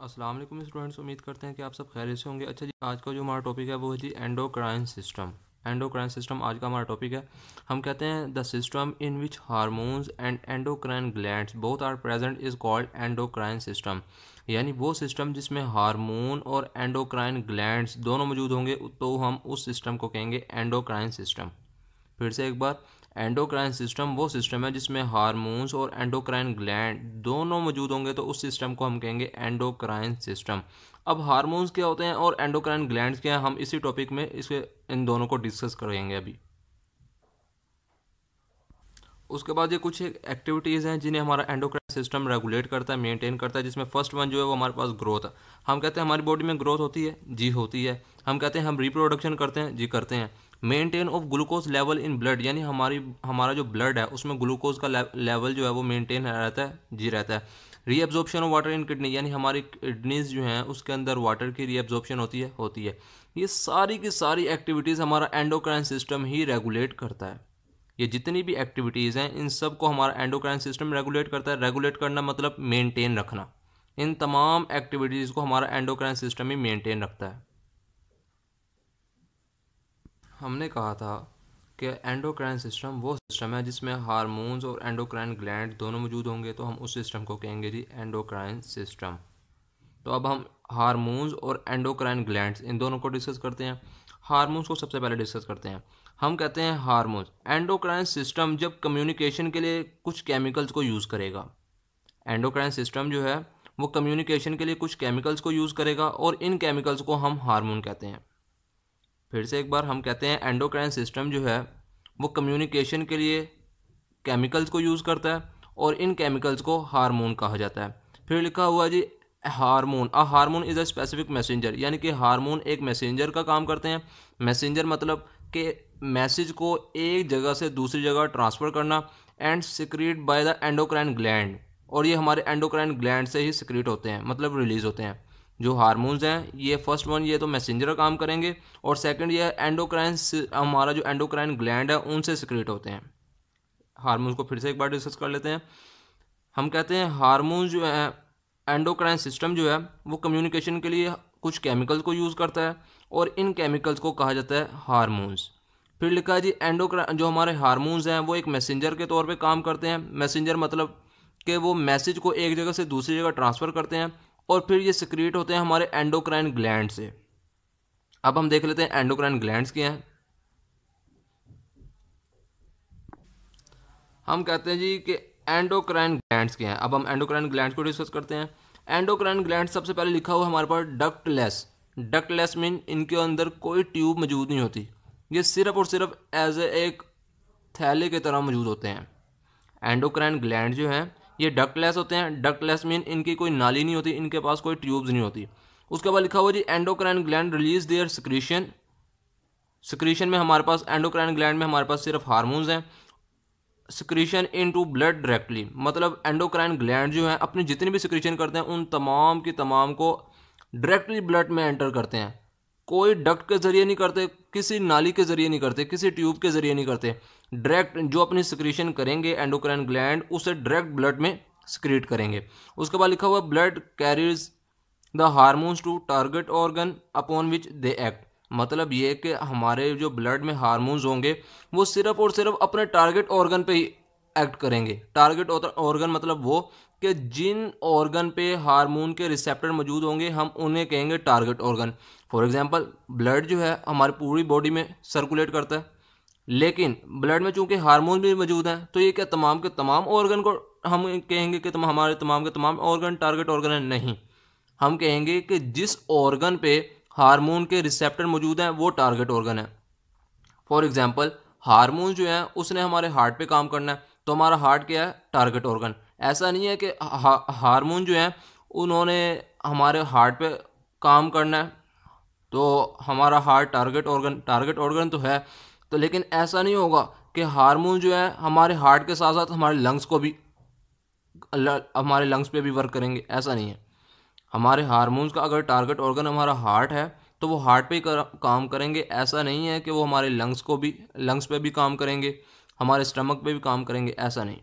अस्सलाम वालेकुम स्टूडेंट्स, उम्मीद करते हैं कि आप सब खैरियत से होंगे। अच्छा जी, आज का जो हमारा टॉपिक है वो है जी एंडोक्राइन सिस्टम। एंडोक्राइन सिस्टम आज का हमारा टॉपिक है। हम कहते हैं the system in which hormones and endocrine glands both are present is called endocrine system. यानी वो सिस्टम जिसमें हार्मोन और एंडोक्राइन ग्लैंड्स दोनों मौजूद होंगे तो हम उस सिस्टम को कहेंगे एंडोक्राइन सिस्टम। फिर से एक बार, एंडोक्राइन सिस्टम वो सिस्टम है जिसमें हार्मोन्स और एंडोक्राइन ग्लैंड दोनों मौजूद होंगे तो उस सिस्टम को हम कहेंगे एंडोक्राइन सिस्टम। अब हार्मोन्स क्या होते हैं और एंडोक्राइन ग्लैंड्स क्या हैं, हम इसी टॉपिक में इन दोनों को डिस्कस करेंगे अभी। उसके बाद ये कुछ एक्टिविटीज़ हैं जिन्हें हमारा एंडोक्राइन सिस्टम रेगुलेट करता है, मेंटेन करता है, जिसमें फर्स्ट वन जो है वो हमारे पास ग्रोथ है। हम कहते हैं हमारी बॉडी में ग्रोथ होती है, जी होती है। हम कहते हैं हम रिप्रोडक्शन करते हैं, जी करते हैं। Maintain of glucose level in blood, यानी हमारा जो ब्लड है उसमें ग्लूकोज का लेवल जो है वो मेंटेन रहता है, जी रहता है। Reabsorption of water in kidney, यानी हमारी किडनीज जो हैं उसके अंदर वाटर की रीअब्जॉर्प्शन होती है। ये सारी की सारी एक्टिविटीज़ हमारा एंडोक्राइन सिस्टम ही रेगुलेट करता है। ये जितनी भी एक्टिविटीज़ हैं इन सब को हमारा एंडोक्राइन सिस्टम रेगुलेट करता है। रेगुलेट करना मतलब मेंटेन रखना। इन तमाम एक्टिविटीज़ को हमारा एंडोक्राइन सिस्टम ही मेंटेन रखता है। हमने कहा था कि एंडोक्राइन सिस्टम वो सिस्टम है जिसमें हार्मोन्स और एंडोक्राइन ग्लैंड दोनों मौजूद होंगे तो हम उस सिस्टम को कहेंगे जी एंडोक्राइन सिस्टम। तो अब हम हार्मोन्स और एंडोक्राइन ग्लैंड्स इन दोनों को डिस्कस करते हैं। हार्मोन्स को सबसे पहले डिस्कस करते हैं। हम कहते हैं हार्मोन्स, एंडोक्राइन सिस्टम जब कम्युनिकेशन के लिए कुछ केमिकल्स को यूज़ करेगा। एंडोक्राइन सिस्टम जो है वो कम्युनिकेशन के लिए कुछ केमिकल्स को यूज़ करेगा और इन केमिकल्स को हम हार्मोन कहते हैं। फिर से एक बार, हम कहते हैं एंडोक्राइन सिस्टम जो है वो कम्युनिकेशन के लिए केमिकल्स को यूज़ करता है और इन केमिकल्स को हार्मोन कहा जाता है। फिर लिखा हुआ जी hormone, a hormone is a specific messenger, यानी कि हार्मोन एक मैसेंजर का काम करते हैं। मैसेंजर मतलब कि मैसेज को एक जगह से दूसरी जगह ट्रांसफ़र करना। And secrete by the endocrine gland, और ये हमारे एंडोक्राइन ग्लैंड से ही सिक्रीट होते हैं, मतलब रिलीज़ होते हैं। जो हार्मोन्स हैं ये फर्स्ट वन ये तो मैसेंजर का काम करेंगे और सेकंड ये एंडोक्राइन, हमारा जो एंडोक्राइन ग्लैंड है उनसे सिक्रीट होते हैं। हार्मोन्स को फिर से एक बार डिस्कस कर लेते हैं। हम कहते हैं हार्मोन्स जो है, एंडोक्राइन सिस्टम जो है वो कम्युनिकेशन के लिए कुछ केमिकल्स को यूज़ करता है और इन केमिकल्स को कहा जाता है हार्मोन्स। फिर लिखा है जी एंडोक्राइन, जो हमारे हार्मोन्स हैं वो एक मैसेंजर के तौर पे काम करते हैं। मैसेंजर मतलब कि वो मैसेज को एक जगह से दूसरी जगह ट्रांसफ़र करते हैं और फिर ये सिक्रीट होते हैं हमारे एंडोक्राइन ग्लैंड से। अब हम देख लेते हैं एंडोक्राइन ग्लैंड्स क्या हैं। हम कहते हैं जी कि एंडोक्राइन ग्लैंड्स क्या हैं। अब हम एंडोक्राइन ग्लैंड्स को डिस्कस करते हैं। एंडोक्राइन ग्लैंड सबसे पहले लिखा हुआ हमारे पास डक्टलेस। डक्टलेस मीन इनके अंदर कोई ट्यूब मौजूद नहीं होती, ये सिर्फ और सिर्फ एज एक थैले की तरह मौजूद होते हैं। एंडोक्राइन ग्लैंड जो हैं ये डक्टलेस होते हैं। डक्टलेस मीन इनकी कोई नाली नहीं होती, इनके पास कोई ट्यूब्स नहीं होती। उसके बाद लिखा हुआ जी endocrine gland release their secretion. Secretion में हमारे पास एंडोक्राइन ग्लैंड में हमारे पास सिर्फ हार्मोन्स हैं। सिक्रीशन इनटू ब्लड डायरेक्टली, मतलब एंडोक्राइन ग्लैंड जो है अपनी जितनी भी सिक्रीशन करते हैं उन तमाम की तमाम को डायरेक्टली ब्लड में एंटर करते हैं। कोई डक्ट के जरिए नहीं करते, किसी नाली के जरिए नहीं करते, किसी ट्यूब के जरिए नहीं करते। डायरेक्ट जो अपनी सिक्रीशन करेंगे एंडोक्राइन ग्लैंड उसे डायरेक्ट ब्लड में सिक्रीट करेंगे। उसके बाद लिखा हुआ blood carries the hormones to target organ upon which they act, मतलब ये कि हमारे जो ब्लड में हार्मोन्स होंगे वो सिर्फ और सिर्फ अपने टारगेट ऑर्गन पे ही एक्ट करेंगे। टारगेट ऑर्गन मतलब वो कि जिन ऑर्गन पे हार्मोन के रिसेप्टर मौजूद होंगे हम उन्हें कहेंगे target organ. For example blood जो है हमारी पूरी बॉडी में सर्कुलेट करता है, लेकिन ब्लड में चूंकि हार्मोन भी मौजूद हैं तो ये क्या तमाम के तमाम ऑर्गन को हम कहेंगे कि हमारे तमाम के तमाम ऑर्गन टारगेट ऑर्गन है? नहीं, हम कहेंगे कि जिस ऑर्गन पे हार्मोन के रिसेप्टर मौजूद हैं वो टारगेट ऑर्गन है। फॉर एग्जांपल हार्मोन जो है उसने हमारे हार्ट पे काम करना है तो हमारा हार्ट क्या है? Target organ. ऐसा नहीं है कि हार्मोन जो है उन्होंने हमारे हार्ट पे काम करना है तो हमारा हार्ट टारगेट ऑर्गन तो है, तो लेकिन ऐसा नहीं होगा कि हार्मोन जो है हमारे हार्ट के साथ साथ हमारे लंग्स पे भी वर्क करेंगे, ऐसा नहीं है। हमारे हार्मोन्स का अगर टारगेट ऑर्गन हमारा हार्ट है तो वो हार्ट पे ही काम करेंगे। ऐसा नहीं है कि वो हमारे लंग्स पे भी काम करेंगे, हमारे स्टमक पे भी काम करेंगे, ऐसा नहीं।